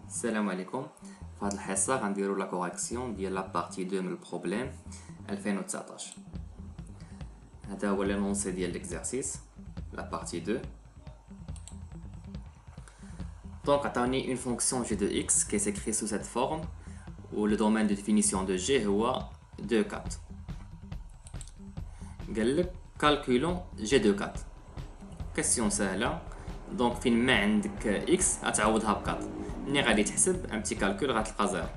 السلام عليكم. في هذه الحصه غنديروا لا كوريكسيون ديال لا بارتي 2 من البروبليم 2019. هذا هو لونسي ديال ليكزارسيس لا بارتي 2. دونك عطاوني اون فونكسيون g de x qui s'écrit sous cette forme où le domaine de définition de g هو 2 4. قال لك كالكولون g de 4. كاستيون سهله. دونك فين ما عندك x غتعوضها ب 4. ملي غادي تحسب ان بتي كالكول غتلقى زيرو.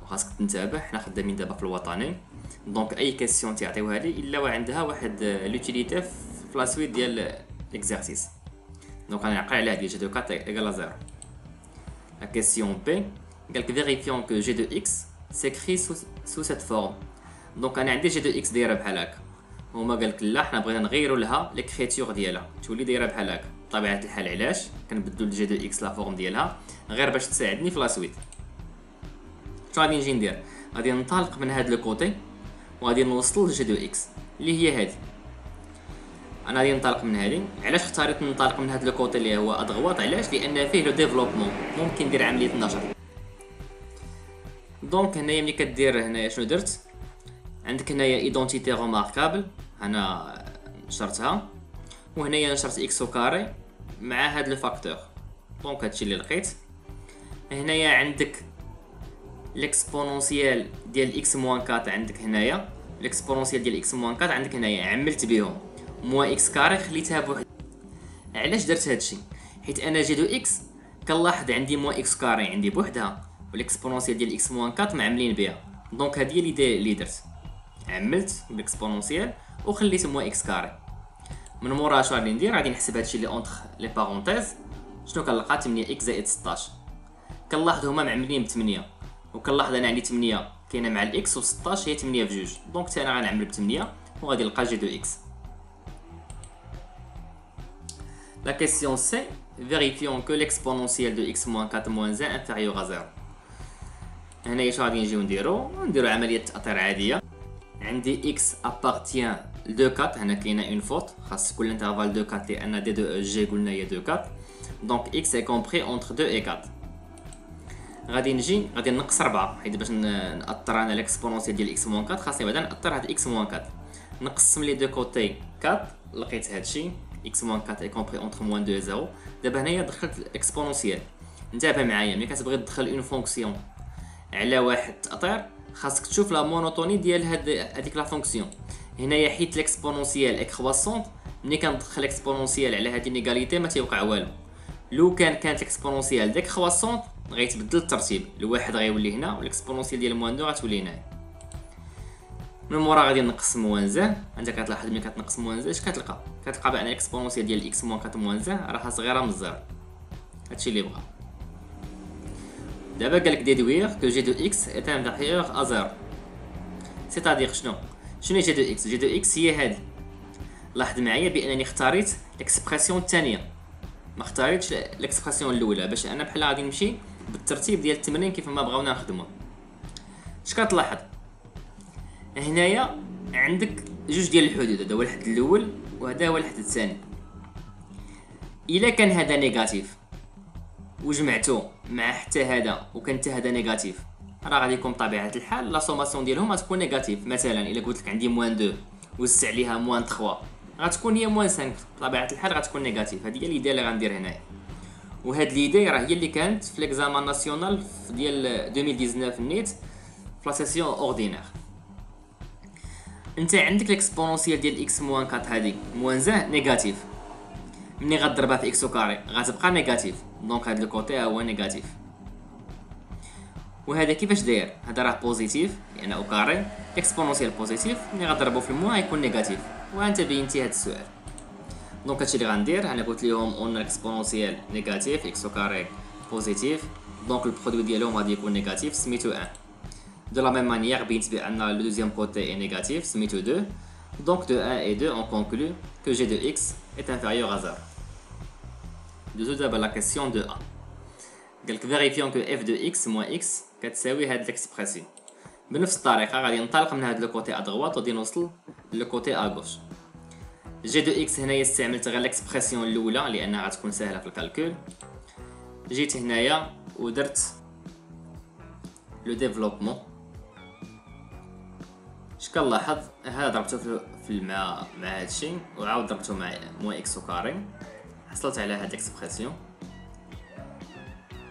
وخاصك تنتبه حنا خدامين دابا في الوطني، دونك اي كيسيون تعطيوها لي الا وعندها واحد لوتيليتي في لا سويت ديال ليكزارسيس. دونك انا عقل عليها ديال جي دو 4 ايكال زيرو. لا كيسيون بي قالك فيريفيون كو جي دو اكس سيكري سو سيت فورم. دونك انا عندي جي دو اكس دايره بحال هكا، هما قالك لا حنا بغينا نغيروا لها ليكريتور ديالها تولي دايره بحال هكا. بطبيعه الحال علاش كنبدلوا لجي دو اكس لا فورم ديالها غير باش تساعدني في لا سويت. شنو غادي نجي ندير؟ غادي ننطلق من هاد لو كوتي وغادي نوصل لجي دو اكس اللي هي هادي. انا غادي ننطلق من هادي. علاش اختاريت ننطلق من هاد لو كوتي اللي هو ادغواط؟ علاش؟ لان فيه لو ديفلوبمون، ممكن ندير عمليه النشر. دونك هنايا ملي كدير هنايا شنو درت؟ عندك هنايا ايدونتيتي روماركابل انا نشرتها، وهنايا نشرت اكس او كاري مع هاد لو فاكتور. دونك هادشي اللي لقيت. هنايا عندك ليكسبونونسيال ديال اكس موان 4 عندك هنايا، ليكسبونونسيال ديال اكس موان 4 عندك هنايا عملت بهم موان اكس كاري خليتها بوحد. علاش درت هادشي؟ حيت انا جي دو اكس كنلاحظ عندي موان اكس كاري عندي بوحدها والاكسبونونسيال ديال اكس موان 4 معملين بها. دونك هادي هي ليدي اللي درت، عملت بالاكسبونونسيال وخليت موان اكس كاري. من مورا اش غادي ندير؟ غادي نحسب هادشي اللي اونتر لي بارونتيز. شنو كنلقى؟ 8 اكس زائد 16. كنلاحظ هما معملين ب 8 وكنلاحظ انا عندي 8 كاينه مع الاكس و16 هي 8 في جوج. دونك حتى انا غنعمل ب 8 وغادي نلقى جي دو اكس. لا كيسيون سي فيريفيون كو ليكسبونونسيال دو اكس موان 4 موان 1 انفيريور ا 0. هنايا اش غادي نجيو نديرو عمليه تاطير عاديه. عندي اكس ابارتيان ل 4. هنا كاينه اون فوت، خاص كل انترفال 4 لان دي دو جي قلنا هي 4. دونك اكس اي كومبري اونتر 2 و 4. غادي نقص 4 حيت باش ناطر انا ليكسبونونسيال ديال اكس موان 4 خاصني بعدا ناطر هاد اكس موان 4. نقسم لي دو كوتي 4 لقيت هادشي اكس موان 4 اي كومبري اونتر موان 2 و 0. دابا هنايا دخلت الاكسبونونسيال. انتبه معايا ملي كتبغي تدخل اون فونكسيون على واحد تاطير خاصك تشوف لا مونوتوني ديال هذيك لا فونكسيون. هنايا حيت ليكسبونونسيال اي كرواسونط، ملي كندخل اكسبونونسيال على هذه ليغاليتي ما تيوقع والو. لو كانت اكسبونونسيال ديك كرواسونط غيتبدل الترتيب، الواحد غيولي هنا والاكسبونونسيال ديال موان 2 غتولي هنا. من مورا غادي نقص موان زان. انت كتلاحظ ملي كتنقص موان زان اش كتلقى بان الاكسبونونسيال ديال اكس موان 4 موان زان راه صغيره من الزيرو. هادشي اللي بغا. دابا قالك ديدوير كو جي دو اكس ايت انفيريور ا زيرو. سيتادير شنو جي دو اكس؟ جي دو اكس هي هادي. لاحظ معايا بانني اختاريت الاكسبرسيون الثانيه، ما اختاريتش الاكسبرسيون الاولى باش انا بحال غادي نمشي بالترتيب ديال التمرين كيف ما بغاونا نخدمو. اش كتلاحظ؟ هنايا عندك جوج ديال الحدود، هذا هو الحد الاول وهذا هو الحد الثاني. الا كان هذا نيجاتيف وجمعتو مع حتى هذا وكان حتى هذا نيجاتيف راه غادي يكون بطبيعه الحال لا سوماسيون ديالهم غتكون نيجاتيف. مثلا الا قلت لك عندي موان 2 وزدت عليها موان 3 غتكون هي موان 5، بطبيعه الحال غتكون نيجاتيف. هذه هي ليدي اللي غندير هنايا، وهاد ليدي راه هي اللي كانت في ليكزامان ناسيونال ديال 2019 نيت في لا سيسيون اوردينير. انت عندك ليكسبونونسيال ديال اكس موان 4 هادي موان زان نيجاتيف، ملي غضربها في اكس او كاري غتبقى نيجاتيف. دونك هاد لو كوتي هو نيجاتيف. وهذا كيفاش داير؟ هذا راه بوزيتيف لان او كاري اكسبونونسيال بوزيتيف، ملي غضربو في الموا غيكون نيجاتيف. وانت بينتي هاد السؤال. دونك هادشي اللي غندير انا قلت لهم اون اكسبونونسيال نيجاتيف اكس او كاري بوزيتيف، دونك البرودوي ديالهم غادي يكون نيجاتيف سميتو 1. دو لا ميم مانيير بينت بان لو دوزيام كوتي اي نيجاتيف سميتو 2. دونك دو 1 et 2 on conclut que g de x est inférieur à 0. دوزو دابا لا كيسيون دو 1. قالك فيريفيون كو اف دو اكس موان اكس كتساوي هاد ليكسبرسيون. بنفس الطريقه غادي ننطلق من هاد لو كوتي ادغوات وغادي نوصل لو كوتي اغوش. جي دو اكس هنايا استعملت غير ليكسبرسيون الاولى لانها غتكون سهله في الكالكول. جيت هنايا ودرت لو ديفلوبمون. اش كنلاحظ هذا ضربته في الماء مع هادشي وعاود ضربته مع موان اكس او كاري، حصلت على هاد الاكسبرسيون.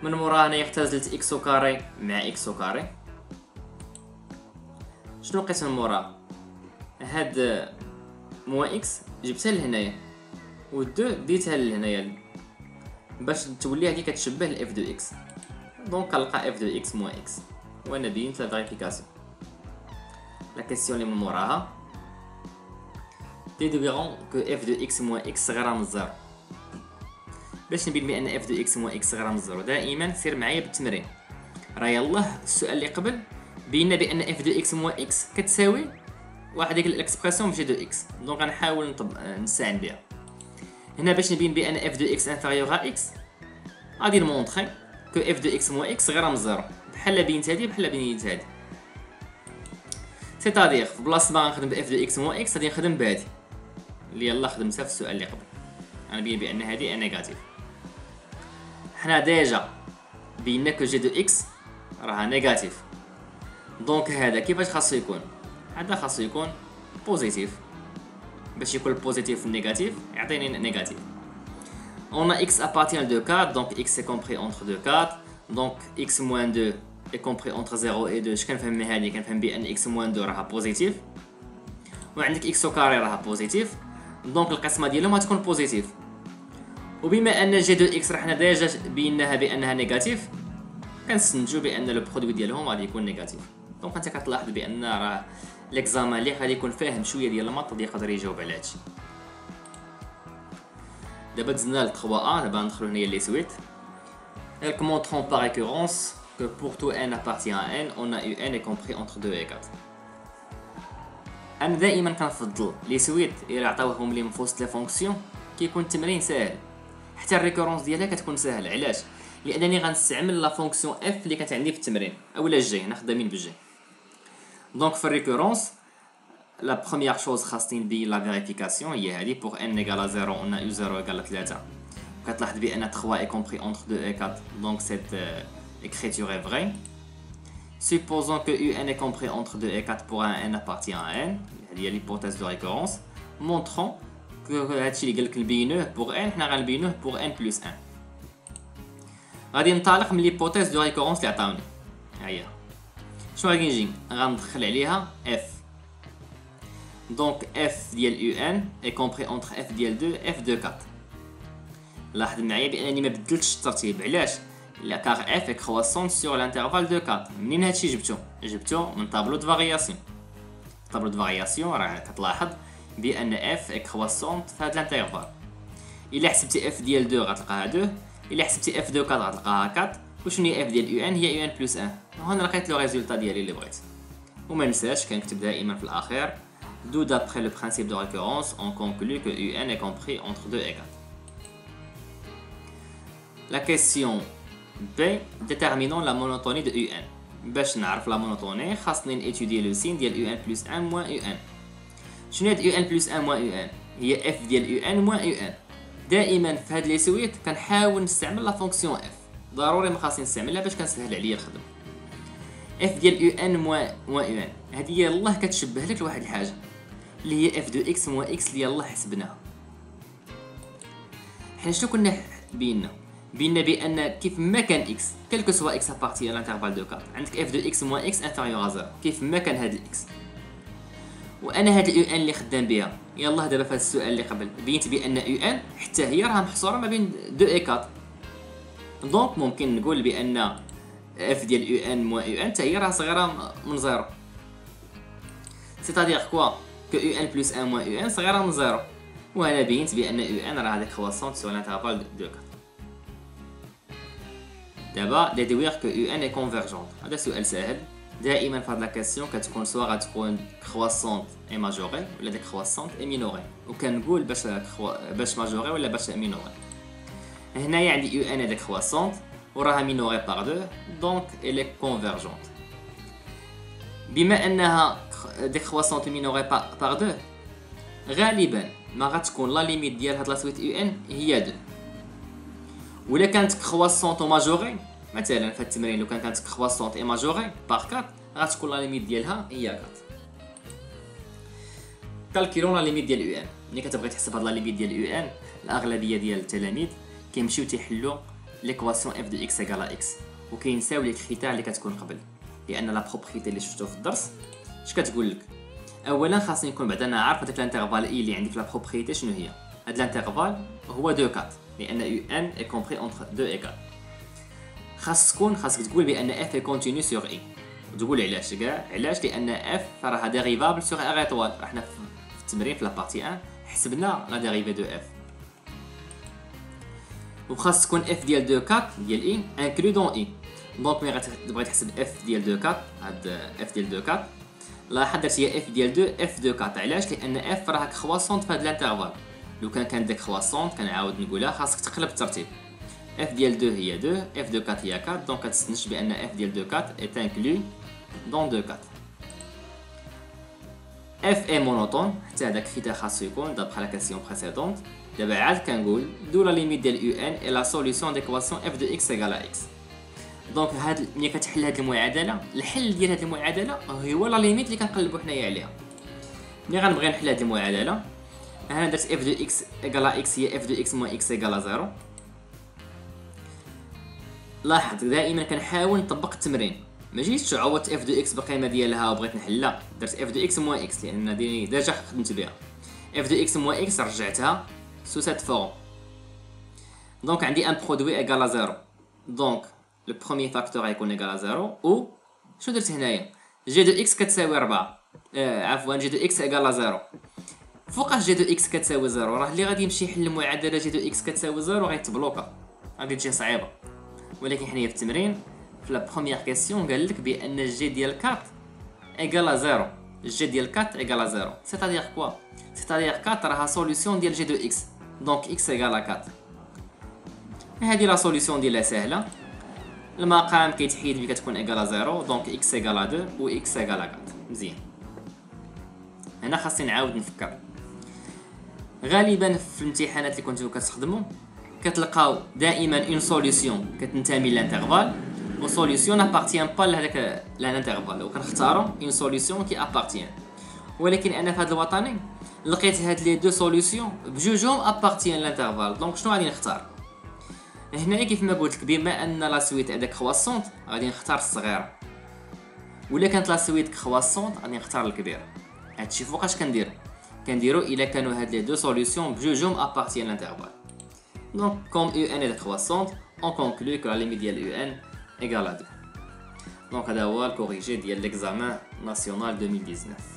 من موراها انايا اختزلت اكس او كاري مع اكس او كاري. شنو لقيت من موراها؟ هاد موان اكس جبتها لهنايا و دو ديتها لهنايا باش تولي هادي كتشبه لاف دو اكس. دونك كنلقى اف دو اكس موان اكس وانا بينت لا فيريفيكاسيون. لا كيسيون اللي من موراها ديدويرون كو اف دو اكس موان اكس صغيره من الزيرو. باش نبين بان اف دو اكس موان اكس صغيره من الزيرو دائما سير معايا بالتمرين. راه يلاه السؤال اللي قبل بينا بان اف دو اكس موان اكس كتساوي واحد ديك الاكسبرسيون بجي دو اكس. دونك غنحاول نستعن بها هنا باش نبين بان اف دو اكس انفيريور ا اكس. غادي نمونطري كو اف دو اكس موان اكس صغيره من الزيرو بحال بينت هادي بحال بينت هادي. سيتادير في بلاصه ما غنخدم باف دو اكس موان اكس غادي نخدم بهادي اللي يلاه خدمتها في السؤال اللي قبل. غنبين بان هادي نيجاتيف. حنا ديجا بينا كو جي دو اكس راها نيجاتيف. دونك هذا كيفاش خاصو يكون؟ هذا خاصو يكون بوزيتيف. باش يكون البوزيتيف والنيجاتيف يعطيني نيجاتيف. On a x appartient de 4, donc x est compris entre 2 4. Donc x moins 2 est compris entre 0 et 2. Je كنفهم هذه كنفهم بان x moins 2 راها بوزيتيف وعندك x au carré راها بوزيتيف. دونك القسمه ديالهم غتكون بوزيتيف. وبما ان جي دو اكس رحنا ديجا بيناها بانها نيجاتيف كنستنتجو بان لو برودوي ديالهم غادي يكون نيجاتيف. دونك انت كتلاحظ بان راه ليكزامان اللي غادي يكون فاهم شويه ديال الماط يقدر يجاوب على هادشي. دابا دزنا ل 3 دابا ندخلو هنايا لي سويت. Elles montrent par récurrence que pour tout n appartient à n, on a eu n est compris entre 2 et 4. انا دائما كنفضل لي سويت الا عطاوهم لي من وسط لي فونكسيون كيكون التمرين ساهل، حتى الريكورونس ديالها كتكون ساهله. علاش؟ لانني غنستعمل لا فونكسيون اف اللي كانت عندي في التمرين اولا الجي، حنا خدامين بالجي. دونك في الريكورونس لا بروميير شوز خاصني نبين لا فيريفيكاسيون هي هادي بوغ ان ايكال 0 اون ا يو 0 ايكال 3. كتلاحظ بان 3 اي كومبري اونتر 2 اي 4 دونك سيت écriture est vraie. Supposons que un est compris entre 2 et 4 pour un n appartient à n. Il y a l'hypothèse de récurrence. Montrons que هادشي اللي قالك نبينوه pour n حنا غنبينوه pour n plus 1. غادي ننطلق من l'hypothèse de récurrence اللي عطاوني. ها هي. شنو غادي نجي غندخل عليها f. Donc f ديال un est compris entre f ديال 2 f de 4. لاحظ معايا بانني ما بدلتش الترتيب. علاش؟ لا كار اف est croissante sur l'intervalle de 4. منين هادشي جبتو من طابلو دو فارياسيون. طابلو دو فارياسيون راه كتلاحظ بان اف est croissante في هاد الانترفال. الا حسبتي اف ديال 2 غتلقاها 2، الا حسبتي اف دو 4 غتلقاها 4. وشنو هي اف ديال ان؟ هي ان بلس 1. وهنا لقيت لو ريزولتا ديالي اللي بغيت. وما ننساش كنكتب دائما في الاخير d'où d'après le principe de récurrence on conclut que un est compris entre 2 et 4. La question B, déterminons la monotonie de un. باش نعرف لا مونوتوني خاصني نيتودي لو سين ديال un plus 1 moins un. شنو هاد un plus 1 moins un؟ هي f ديال un moins un. دائما في هاد لي سويت كنحاول نستعمل لا فونكسيون f. ضروري ما خاصني نستعملها باش كنسهل عليا الخدمه. f ديال un moins un هادي يلاه كتشبه لك لواحد الحاجه اللي هي f دو x moins x اللي يلاه حسبناها. حنا شنو كنا بينا بان كيف ما كان x quel que soit x à partir de l'intervalle de 4 عندك f de x moins x inférieur à 0 كيف ما كان هاد x. وانا هاد الان اللي خدام بها يلاه دابا في هاد السؤال اللي قبل بينت بان ان حتى هي راها محصوره ما بين 2 et 4. دونك ممكن نقول بان f ديال ان moins un حتى هي راها صغيره من 0. c'est-à-dire quoi que un plus 1 moins un صغيره من 0. وانا بينت بان ان راه هذيك croissante sur l'intervalle de 4. دابا déduire que un est convergente. هذا سؤال ساهل. دائما في هاد لا كاستيون كتكون سوا غتكون croissante et majorée ولا décroissante et minorée. وكنقول باش majorée ولا باش minorée. هنايا عندي un est décroissante وراها minorée par 2 donc elle est convergente. بما انها décroissante et minorée par 2 غالبا ما غتكون لا ليميت ديال هاد لا سويت ان هي 2. ولا كانت كرواسونط و ماجوري مثلا في التمرين لو كانت كرواسونط اي ماجوري باغ 4 غتكون لا ليميت ديالها هي 4. كالكيلون لا ليميت ديال يو ان. ملي كتبغي تحسب هاد لا ليميت ديال يو ان الاغلبيه ديال التلاميذ كيمشيو تيحلوا ليكواسيون اف دو اكس ايكال اكس وكينساو لي الكريتير اللي كتكون قبل، لان لا بروبريتي اللي شفتو في الدرس اش كتقول لك؟ اولا خاصني نكون بعدا انا عارف هذاك الانترفال اي اللي عندي في لا بروبريتي شنو هي. هاد الانترفال هو 2 4 لان يو ان اي كومبري اونتر 2 ايكال. خاصك تقول بان اف اي كونتينيو سور اي. تقول علاش كاع؟ علاش؟ لان اف راها ديريفابل سور ار ايطوال. احنا في التمرين في لابارتي 1 حسبنا لا ديريفي دو اف، وخاص تكون اف ديال 2 4 ديال اي انكلو دون اي. دونك ملي غتبغي تحسب اف ديال 2 4 هاد اف ديال 2 4 لاحظ درت هي اف ديال 2 اف 2 4. علاش؟ لان اف راه كرواسونط في هاد الانترفال. لو كان داك كرواسونط كنعاود نقولها خاصك تقلب الترتيب. اف ديال 2 هي 2 اف 2 4 هي 4 دونك كتستنتج بان اف ديال 2 4 est inclus dans 2 4. اف اي مونوتون حتى هذاك كريتير خاصو يكون دابخ لا كاسيون بريسيدونت. دابا عاد كنقول دو لا ليميت ديال يو ان اي لا سوليوشن ديكواسيون اف دو اكس ايكال اكس. دونك هاد ملي كتحل هاد المعادله الحل ديال هاد المعادله هو لا ليميت اللي كنقلبوا حنايا عليها. ملي غنبغي نحل هاد المعادله انا درت اف دو اكس ايكال اكس هي اف دو اكس موان اكس ايكال 0. لاحظ دائما كنحاول نطبق التمرين، ما جيتش عوضت اف دو اكس بالقيمه ديالها وبغيت نحلها. درت اف دو اكس موان اكس لان ديجا خدمت بها. اف دو اكس موان اكس رجعتها سو سات فورم. دونك عندي ان برودوي ايكال 0. دونك لو بروميير فاكتور غيكون ايكال 0 و شنو درت هنايا؟ جي دو اكس كتساوي 4 عفوا جي دو اكس ايكال 0. فوقاش جي دو اكس كتساوي 0 راه اللي غادي يمشي يحل المعادله جي دو اكس كتساوي 0 غيتبلوكا، غادي تجي صعيبه. ولكن حنايا في التمرين في لا بروميير كيسيون قال لك بان جي ديال 4 ايكال 0. جي ديال 4 ايكال 0 سيتادير كوا؟ سيتادير 4 راها سوليوشن ديال جي دو اكس دونك اكس ايكال 4. هذه لا سوليوشن ديالها سهله. المقام كيتحيد ملي كتكون ايكال 0 دونك اكس ايكال 2 و اكس ايكال 4. مزيان. هنا خاصني نعاود نفكر. غالبا في الامتحانات اللي كنتو كتخدموا كتلقاو دائما اون سوليوشن كتنتمي للانترفال و سوليوشن ابارتيان با لهداك الانترفال، وكنختاروا اون سوليوشن كي ابارتيان. ولكن انا في هذا الوطني لقيت هاد لي دو سوليوشن بجوجهم ابارتيان للانترفال. دونك شنو غادي نختار؟ هنايا كيف ما قلت لك بما ان لا سويت هذاك كرواسونط غادي نختار الصغيره، ولا كانت لا سويت كرواسونط غادي نختار الكبير. هادشي فوقاش كنديرو الا كانوا هاد لي دو سوليوشن بجوجهم ابارتيان للانترفال. Donc, comme UN est décroissante, on conclut que la limite de UN égale à 2. Donc, c'est le corrigé de l'examen national 2019.